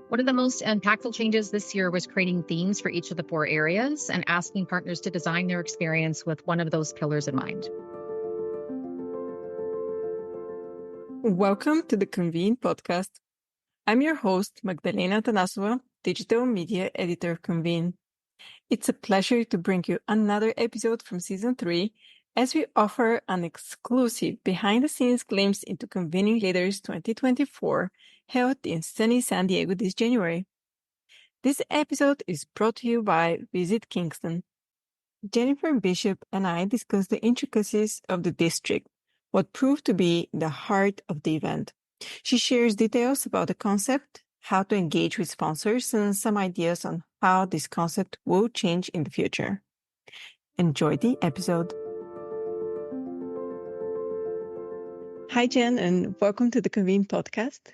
One of the most impactful changes this year was creating themes for each of the 4 areas and asking partners to design their experience with one of those pillars in mind. Welcome to the Convene Podcast. I'm your host, Magdalina Atanassova, Digital Media Editor of Convene. It's a pleasure to bring you another episode from Season 3 as we offer an exclusive behind-the-scenes glimpse into Convening Leaders 2024 held in sunny San Diego this January. This episode is brought to you by Visit Kingston. Jennifer Bishop and I discussed the intricacies of the district, what proved to be the heart of the event. She shares details about the concept, how to engage with sponsors, and some ideas on how this concept will change in the future. Enjoy the episode. Hi, Jen, and welcome to the Convene Podcast.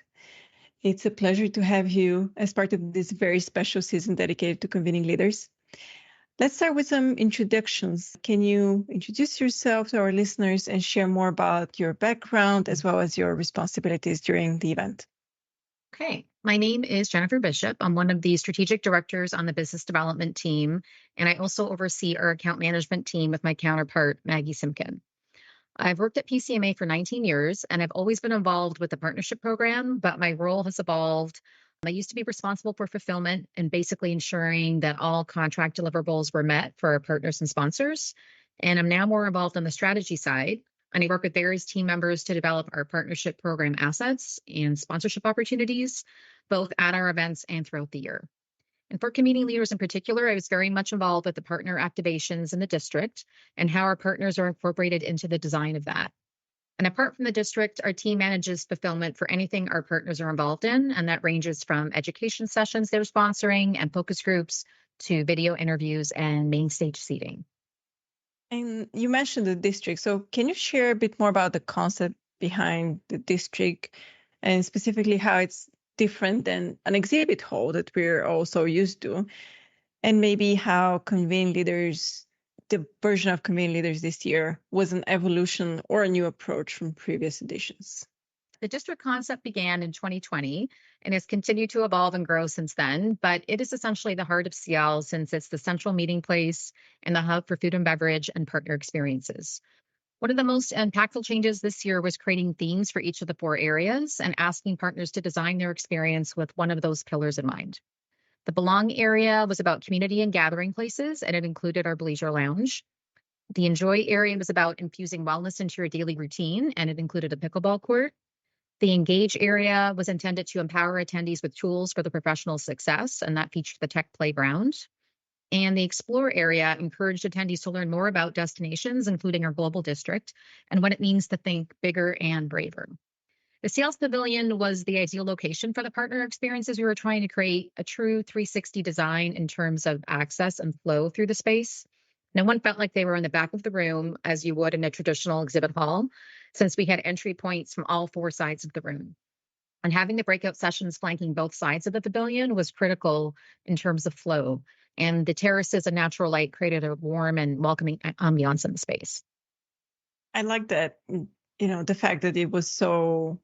It's a pleasure to have you as part of this very special season dedicated to convening leaders. Let's start with some introductions. Can you introduce yourself to our listeners and share more about your background as well as your responsibilities during the event? Okay, my name is Jennifer Bishop. I'm one of the strategic directors on the business development team, and I also oversee our account management team with my counterpart, Maggie Simkin. I've worked at PCMA for 19 years, and I've always been involved with the partnership program, but my role has evolved. I used to be responsible for fulfillment and basically ensuring that all contract deliverables were met for our partners and sponsors. And I'm now more involved on the strategy side, and I work with various team members to develop our partnership program assets and sponsorship opportunities, both at our events and throughout the year. And for Convening Leaders in particular, I was very much involved with the partner activations in the district and how our partners are incorporated into the design of that. And apart from the district, our team manages fulfillment for anything our partners are involved in, and that ranges from education sessions they're sponsoring and focus groups to video interviews and main stage seating. And you mentioned the district, so can you share a bit more about the concept behind the district and specifically how it's different than an exhibit hall that we're also used to, and maybe how Convene Leaders, the version of Convene Leaders this year, was an evolution or a new approach from previous editions? The district concept began in 2020 and has continued to evolve and grow since then, but it is essentially the heart of CL since it's the central meeting place and the hub for food and beverage and partner experiences. One of the most impactful changes this year was creating themes for each of the 4 areas and asking partners to design their experience with one of those pillars in mind. The Belong area was about community and gathering places, and it included our Bleisure Lounge. The Enjoy area was about infusing wellness into your daily routine, and it included a pickleball court. The Engage area was intended to empower attendees with tools for the professional success, and that featured the tech playground. And the Explore area encouraged attendees to learn more about destinations, including our global district, and what it means to think bigger and braver. The Sales Pavilion was the ideal location for the partner experiences. We were trying to create a true 360 design in terms of access and flow through the space. No one felt like they were in the back of the room as you would in a traditional exhibit hall, since we had entry points from all 4 sides of the room. And having the breakout sessions flanking both sides of the pavilion was critical in terms of flow. And the terraces and natural light created a warm and welcoming ambiance in the space. I like that, the fact that it was so,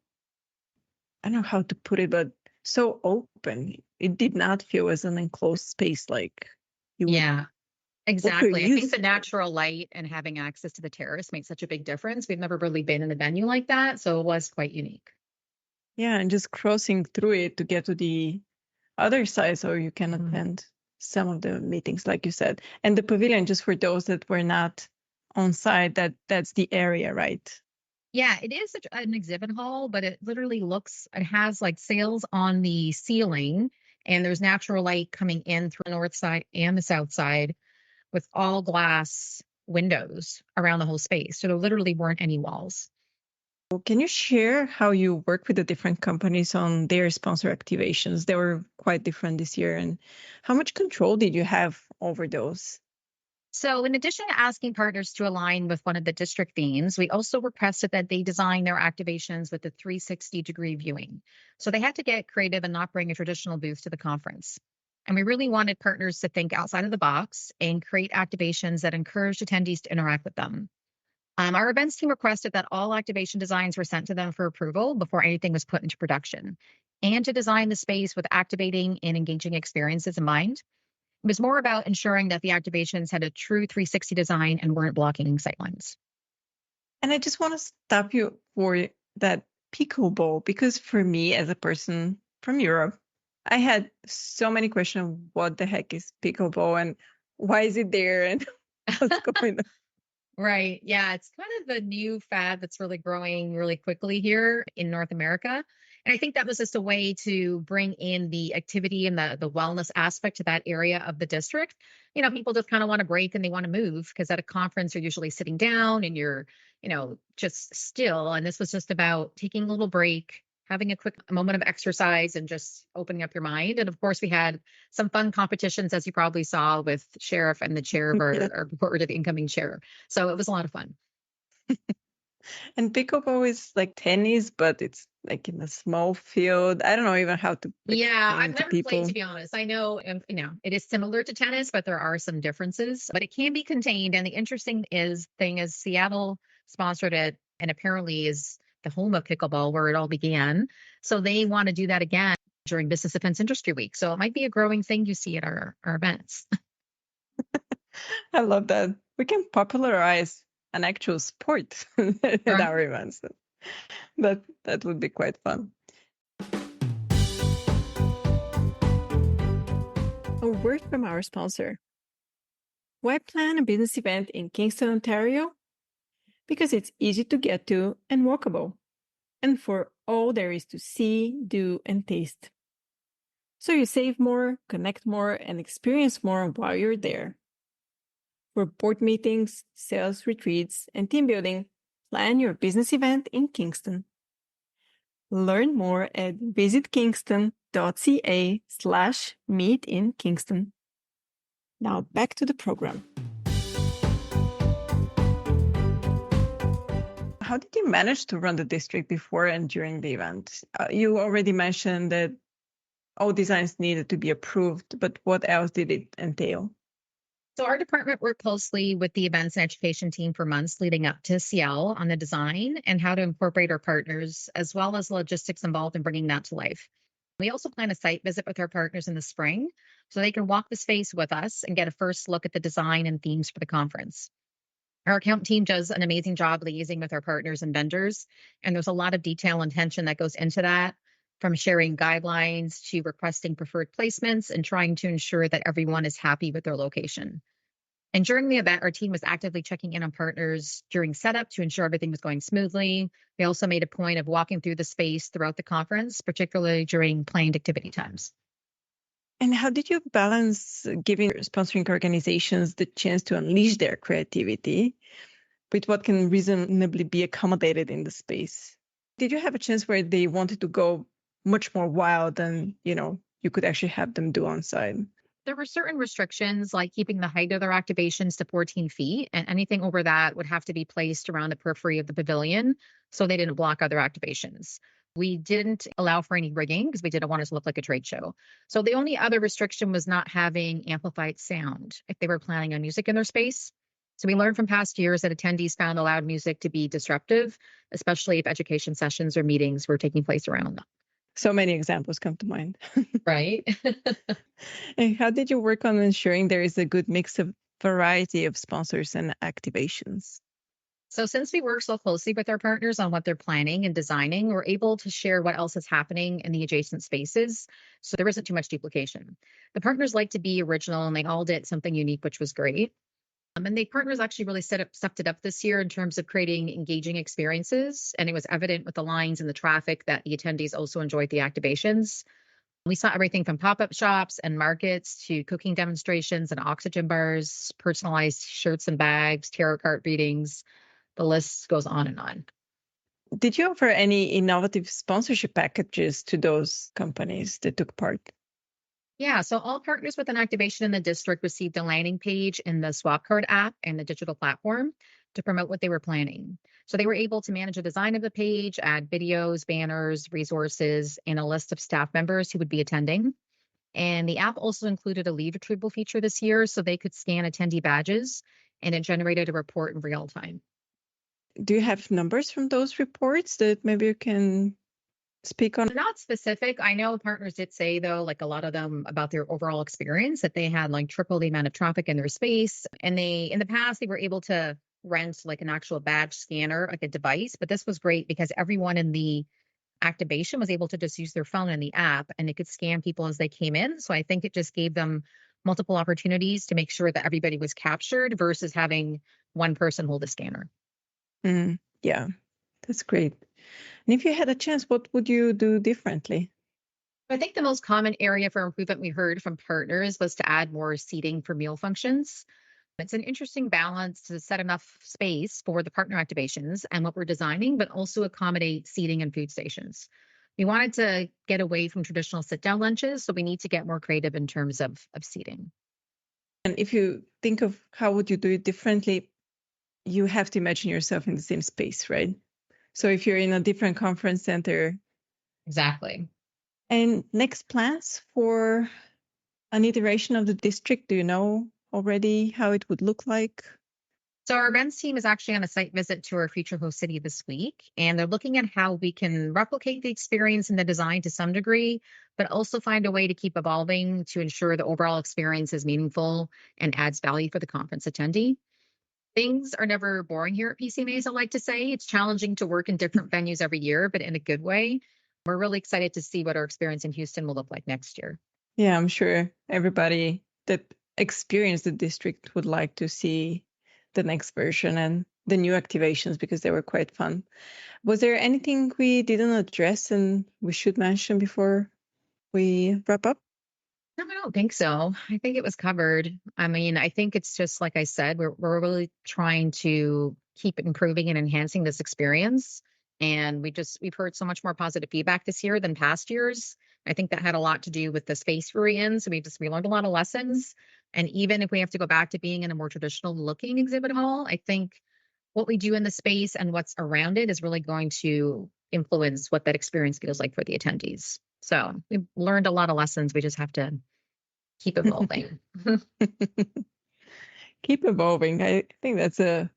I don't know how to put it, but so open. It did not feel as an enclosed space like you would. Yeah, exactly. I think the natural light and having access to the terrace made such a big difference. We've never really been in a venue like that, so it was quite unique. Yeah, and just crossing through it to get to the other side so you can attend some of the meetings, like you said. And the pavilion, just for those that were not on site, that's the area, right? Yeah, it is an exhibit hall, but it literally it has like sails on the ceiling, and there's natural light coming in through the north side and the south side with all glass windows around the whole space. So there literally weren't any walls. Can you share how you work with the different companies on their sponsor activations? They were quite different this year. And how much control did you have over those? So in addition to asking partners to align with one of the district themes, we also requested that they design their activations with a 360-degree viewing. So they had to get creative and not bring a traditional booth to the conference. And we really wanted partners to think outside of the box and create activations that encouraged attendees to interact with them. Our events team requested that all activation designs were sent to them for approval before anything was put into production. and to design the space with activating and engaging experiences in mind. It was more about ensuring that the activations had a true 360 design and weren't blocking sightlines. And I just want to stop you for that pickleball, because for me, as a person from Europe, I had so many questions. What the heck is pickleball and why is it there and what's going on? Right. Yeah. It's kind of a new fad that's really growing really quickly here in North America. And I think that was just a way to bring in the activity and the wellness aspect to that area of the district. People just kind of want to break and they want to move because at a conference, you're usually sitting down and you're, just still. And this was just about taking a little break, having a quick moment of exercise and just opening up your mind. And of course, we had some fun competitions, as you probably saw with Sheriff and the chair of Yeah. our board, the incoming chair. So it was a lot of fun. And pickleball is like tennis, but it's like in a small field. I don't know even how to Yeah, explain I've it to never played, people. to be honest. I know, it is similar to tennis, but there are some differences, but it can be contained. And the interesting thing is Seattle sponsored it and apparently is the home of pickleball where it all began. So they want to do that again during Business Events Industry Week. So it might be a growing thing you see at our events. I love that. We can popularize an actual sport at our Right. events. That would be quite fun. A word from our sponsor. Why plan a business event in Kingston, Ontario? Because it's easy to get to and walkable, and for all there is to see, do, and taste. So you save more, connect more, and experience more while you're there. For board meetings, sales retreats, and team building, plan your business event in Kingston. Learn more at visitkingston.ca/meetinkingston. Now back to the program. How did you manage to run the district before and during the event? You already mentioned that all designs needed to be approved, but what else did it entail? So our department worked closely with the events and education team for months leading up to CL on the design and how to incorporate our partners, as well as the logistics involved in bringing that to life. We also plan a site visit with our partners in the spring so they can walk the space with us and get a first look at the design and themes for the conference. Our account team does an amazing job liaising with our partners and vendors, and there's a lot of detail and attention that goes into that, from sharing guidelines to requesting preferred placements and trying to ensure that everyone is happy with their location. And during the event, our team was actively checking in on partners during setup to ensure everything was going smoothly. We also made a point of walking through the space throughout the conference, particularly during planned activity times. And how did you balance giving sponsoring organizations the chance to unleash their creativity with what can reasonably be accommodated in the space? Did you have a chance where they wanted to go much more wild than, you could actually have them do on site? There were certain restrictions, like keeping the height of their activations to 14 feet, and anything over that would have to be placed around the periphery of the pavilion so they didn't block other activations. We didn't allow for any rigging because we didn't want it to look like a trade show. So the only other restriction was not having amplified sound if they were planning on music in their space. So we learned from past years that attendees found the loud music to be disruptive, especially if education sessions or meetings were taking place around them. So many examples come to mind. Right. And how did you work on ensuring there is a good mix of variety of sponsors and activations? So, since we work so closely with our partners on what they're planning and designing, we're able to share what else is happening in the adjacent spaces. So, there isn't too much duplication. The partners like to be original and they all did something unique, which was great. And the partners actually really stepped it up this year in terms of creating engaging experiences. And it was evident with the lines and the traffic that the attendees also enjoyed the activations. We saw everything from pop-up shops and markets to cooking demonstrations and oxygen bars, personalized shirts and bags, tarot card readings. The list goes on and on. Did you offer any innovative sponsorship packages to those companies that took part? Yeah, so all partners with an activation in the district received a landing page in the Swap Card app and the digital platform to promote what they were planning. So they were able to manage the design of the page, add videos, banners, resources, and a list of staff members who would be attending. And the app also included a lead retrieval feature this year so they could scan attendee badges and it generated a report in real time. Do you have numbers from those reports that maybe you can speak on? Not specific. I know partners did say, though, like a lot of them about their overall experience, that they had like triple the amount of traffic in their space. And in the past, they were able to rent like an actual badge scanner, like a device. But this was great because everyone in the activation was able to just use their phone in the app and it could scan people as they came in. So I think it just gave them multiple opportunities to make sure that everybody was captured versus having one person hold a scanner. Yeah, that's great. And if you had a chance, what would you do differently? I think the most common area for improvement we heard from partners was to add more seating for meal functions. It's an interesting balance to set enough space for the partner activations and what we're designing, but also accommodate seating and food stations. We wanted to get away from traditional sit down lunches, so we need to get more creative in terms of seating. And if you think of how would you do it differently, you have to imagine yourself in the same space, right? So if you're in a different conference center. Exactly. And next plans for an iteration of the district, do you know already how it would look like? So our events team is actually on a site visit to our future host city this week, and they're looking at how we can replicate the experience and the design to some degree, but also find a way to keep evolving to ensure the overall experience is meaningful and adds value for the conference attendee. Things are never boring here at PCMA, as I like to say. It's challenging to work in different venues every year, but in a good way. We're really excited to see what our experience in Houston will look like next year. Yeah, I'm sure everybody that experienced the district would like to see the next version and the new activations because they were quite fun. Was there anything we didn't address and we should mention before we wrap up? No, I don't think so. I think it was covered. I mean, I think it's just like I said, we're really trying to keep improving and enhancing this experience. And we've heard so much more positive feedback this year than past years. I think that had a lot to do with the space we were in. So we learned a lot of lessons. And even if we have to go back to being in a more traditional looking exhibit hall, I think what we do in the space and what's around it is really going to influence what that experience feels like for the attendees. So we've learned a lot of lessons. We just have to keep evolving. Keep evolving. I think that's the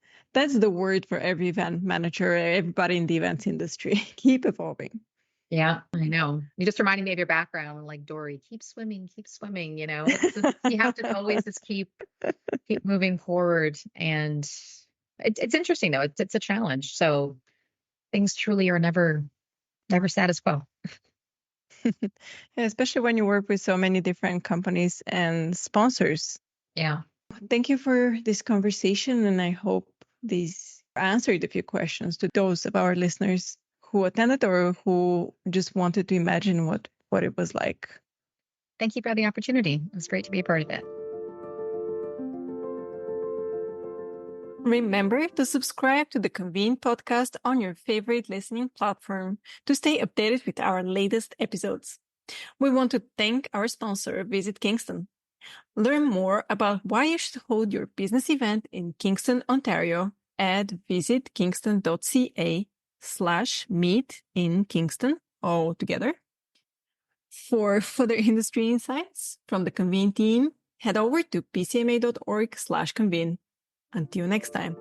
word for every event manager, everybody in the events industry. Keep evolving. Yeah, I know. You just reminded me of your background, like Dory, keep swimming, you know. You have to always just keep moving forward. And it's interesting though. It's a challenge. So things truly are never status quo. Yeah, especially when you work with so many different companies and sponsors. Yeah. Thank you for this conversation, and I hope this answered a few questions to those of our listeners who attended or who just wanted to imagine what it was like. Thank you for the opportunity. It was great to be a part of it. Remember to subscribe to the Convene podcast on your favorite listening platform to stay updated with our latest episodes. We want to thank our sponsor, Visit Kingston. Learn more about why you should hold your business event in Kingston, Ontario at visitkingston.ca/meet in Kingston all together. For further industry insights from the Convene team, head over to pcma.org/convene. Until next time.